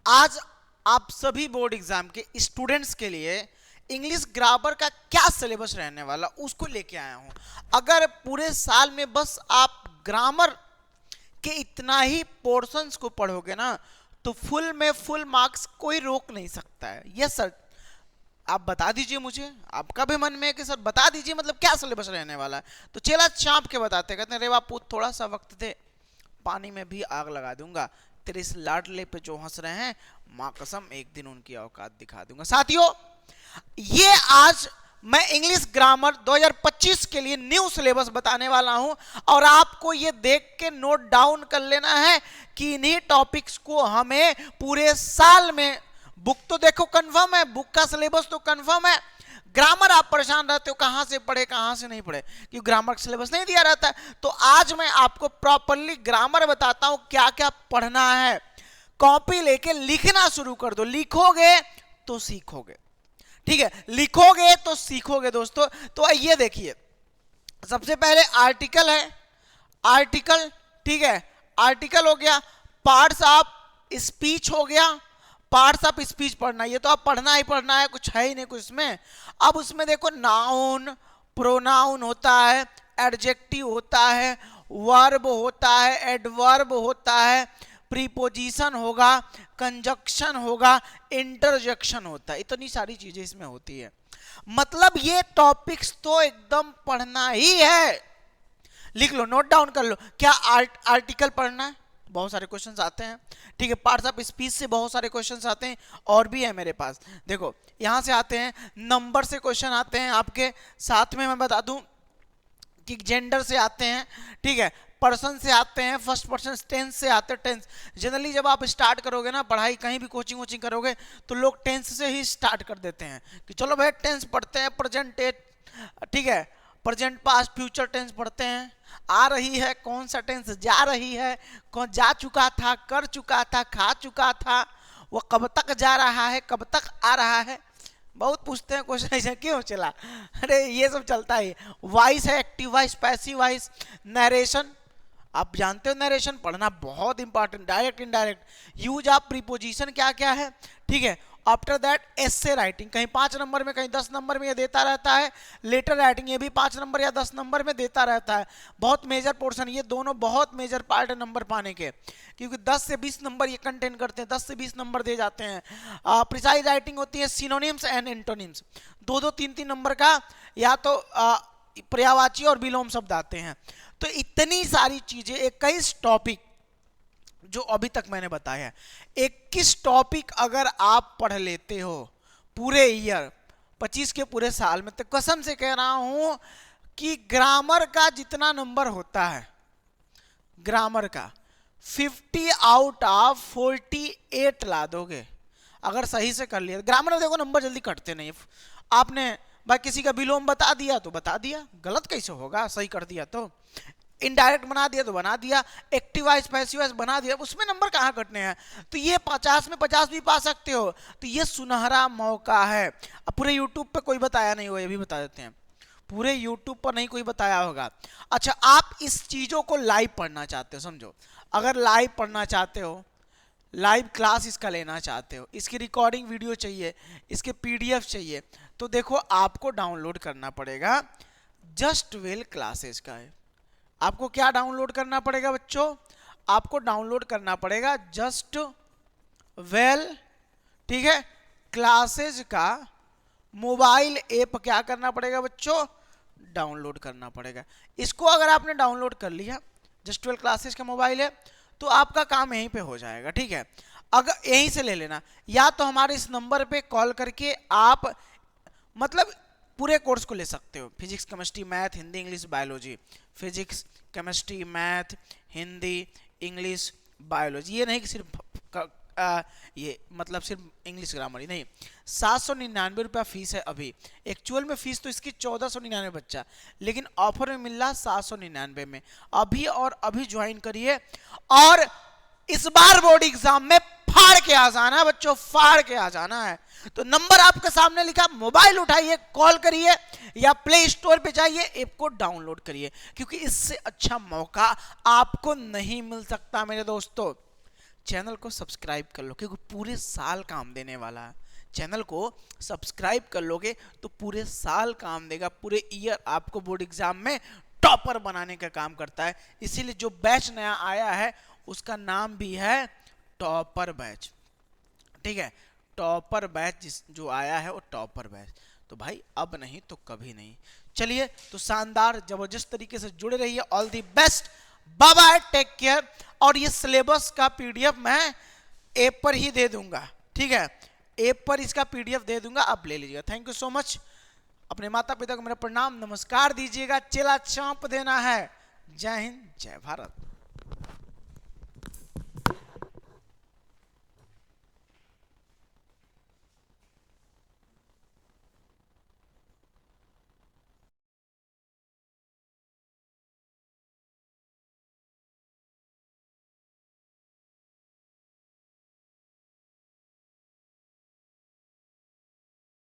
आज आप सभी बोर्ड एग्जाम के स्टूडेंट्स के लिए इंग्लिश ग्रामर का क्या सिलेबस रहने वाला उसको लेके आया हूं। अगर पूरे साल में बस आप ग्रामर के इतना ही पोर्शंस को पढ़ोगे ना तो फुल में फुल मार्क्स कोई रोक नहीं सकता है। यस सर, आप बता दीजिए मुझे, आपका भी मन में है कि सर बता दीजिए मतलब क्या सिलेबस रहने वाला है। तो चेला चाँप के बताते, कहते हैं रे बापू थोड़ा सा वक्त दे, पानी में भी आग लगा दूंगा, तेरे इस लाडले पे जो हंस रहे हैं माँ कसम एक दिन उनकी औकात दिखा दूंगा। साथियों, ये आज मैं इंग्लिश ग्रामर 2025 के लिए न्यू सिलेबस बताने वाला हूं और आपको ये देख के नोट डाउन कर लेना है कि इन्हीं टॉपिक्स को हमें पूरे साल में, बुक तो देखो कंफर्म है, बुक का सिलेबस तो कंफर्म है। ग्रामर आप परेशान रहते हो कहां से पढ़े कहां से नहीं पढ़े, क्योंकि ग्रामर का सिलेबस नहीं दिया रहता है। तो आज मैं आपको प्रॉपरली ग्रामर बताता हूं क्या क्या पढ़ना है। कॉपी लेके लिखना शुरू कर दो, लिखोगे तो सीखोगे, ठीक है, लिखोगे तो सीखोगे दोस्तों। तो ये देखिए, सबसे पहले आर्टिकल है, आर्टिकल, ठीक है, आर्टिकल हो गया, पार्ट्स ऑफ स्पीच हो गया, पार्ट्स ऑफ स्पीच पढ़ना, ये तो आप पढ़ना ही पढ़ना है, कुछ है ही नहीं कुछ इसमें। अब उसमें देखो नाउन, प्रोनाउन होता है, एडजेक्टिव होता है, वर्ब होता है, एडवर्ब होता है, प्रीपोजिशन होगा, कंजक्शन होगा, इंटरजेक्शन होता है, इतनी सारी चीजें इसमें होती है। मतलब ये टॉपिक्स तो एकदम पढ़ना ही है। लिख लो, नोट डाउन कर लो। क्या आर्टिकल पढ़ना है, बहुत सारे क्वेश्चंस आते हैं, ठीक है। पार्ट्स ऑफ स्पीच से बहुत सारे क्वेश्चंस आते हैं और भी है मेरे पास। देखो यहां से आते हैं, नंबर से क्वेश्चन आते हैं आपके, साथ में मैं बता दूं कि जेंडर से आते हैं, ठीक है, पर्सन से आते हैं, फर्स्ट पर्सन टेंस से आते हैं। टेंस जनरली जब आप स्टार्ट करोगे ना पढ़ाई, कहीं भी कोचिंग वोचिंग करोगे तो लोग टेंस से ही स्टार्ट कर देते हैं कि चलो भाई टेंस पढ़ते हैं, प्रेजेंट, ठीक है, प्रेजेंट पास्ट फ्यूचर टेंस पढ़ते हैं। आ रही है कौन सा टेंस, जा रही है कौन, जा चुका था, कर चुका था, खा चुका था, वो कब तक जा रहा है, कब तक आ रहा है, बहुत पूछते हैं क्वेश्चन ऐसे क्यों चला, अरे ये सब चलता है। वॉइस है, active voice, passive voice, narration, आप जानते हो नरेशन पढ़ना बहुत important, direct indirect, use of preposition क्या क्या है, ठीक है। आफ्टर दैट एसे राइटिंग, कहीं 5 नंबर में कहीं 10 नंबर में ये देता रहता है। लेटर राइटिंग ये भी 5 नंबर या 10 नंबर में देता रहता है। बहुत मेजर पोर्शन, ये दोनों बहुत मेजर पार्ट है नंबर पाने के, क्योंकि 10 से 20 नंबर ये कंटेन करते हैं, 10 से 20 नंबर दे जाते हैं। प्रिसाइज राइटिंग होती है, सिनोनिम्स एंड एंटोनिम्स, 2-2, 3-3 नंबर का, या तो पर्यायवाची और विलोम शब्द आते हैं। तो इतनी सारी चीजें, 21 टॉपिक जो अभी तक मैंने बताया है, 21 टॉपिक अगर आप पढ़ लेते हो पूरे ईयर 25 के पूरे साल में, तो कसम से कह रहा हूं कि ग्रामर का जितना नंबर होता है, ग्रामर का 50 आउट ऑफ 48 ला दोगे अगर सही से कर लिया। ग्रामर में देखो नंबर जल्दी कटते नहीं, आपने भाई किसी का विलोम बता दिया तो बता दिया, गलत कैसे होगा, सही कर दिया तो, इनडायरेक्ट बना दिया तो बना दिया, एक्टिव वॉइस पैसिव वॉइस बना दिया, उसमें नंबर कहाँ कटने हैं। तो ये 50 में 50 भी पा सकते हो, तो ये सुनहरा मौका है। अब पूरे यूट्यूब पे कोई बताया नहीं हो, ये भी बता देते हैं, पूरे यूट्यूब पर नहीं कोई बताया होगा। अच्छा, आप इस चीजों को लाइव पढ़ना चाहते हो, समझो, अगर लाइव पढ़ना चाहते हो, लाइव क्लास इसका लेना चाहते हो, इसकी रिकॉर्डिंग वीडियो चाहिए, इसके पीडीएफ चाहिए, तो देखो आपको डाउनलोड करना पड़ेगा जस्ट वेल क्लासेस का है। आपको क्या डाउनलोड करना पड़ेगा बच्चों, आपको डाउनलोड करना पड़ेगा जस्ट वेल, ठीक है, क्लासेस का मोबाइल ऐप क्या करना पड़ेगा बच्चों, डाउनलोड करना पड़ेगा। इसको अगर आपने डाउनलोड कर लिया, जस्ट वेल क्लासेस का मोबाइल है, तो आपका काम यहीं पे हो जाएगा, ठीक है। अगर यहीं से ले लेना, या तो हमारे इस नंबर पे कॉल करके आप मतलब पूरे कोर्स को ले सकते हो, physics chemistry math Hindi English biology, physics chemistry math Hindi English biology, ये नहीं कि सिर्फ ये मतलब सिर्फ इंग्लिश ग्रामर ही नहीं। 799 रुपया फीस है अभी, एक्चुअल में फीस तो इसकी 1499 बच्चा, लेकिन ऑफर में मिल रहा 799 में, अभी और अभी ज्वाइन करिए। और इस बार बोर्ड एग्जाम में फाड़ के आ जाना है बच्चों, फाड़ के आ जाना है। तो नंबर आपके सामने लिखा, मोबाइल उठाइए, कॉल करिए या प्ले स्टोर पे जाइए, ऐप को डाउनलोड करिए, क्योंकि इससे अच्छा मौका आपको नहीं मिल सकता मेरे दोस्तों। चैनल को सब्सक्राइब कर लो, क्योंकि पूरे साल काम देने वाला है। चैनल को सब्सक्राइब कर लोगे तो पूरे साल काम देगा, पूरे ईयर आपको बोर्ड एग्जाम में टॉपर बनाने का काम करता है। इसीलिए जो बैच नया आया है उसका नाम भी है टॉपर बैच, ठीक है। टॉपर बैच जो आया है वो टॉपर बैच। तो भाई अब नहीं तो कभी नहीं। चलिए तो शानदार जबरदस्त तरीके से जुड़े रहिए। All the best, bye bye, take care. और ये सिलेबस का पीडीएफ मैं ऐप पर ही दे दूंगा, ठीक है, ऐप पर इसका पीडीएफ दे दूंगा, आप ले लीजिएगा। Thank you so much. अपने माता पिता को मेरा प्रणाम नमस्कार दीजिएगा। चेला चांप देना है। जय हिंद, जय भारत।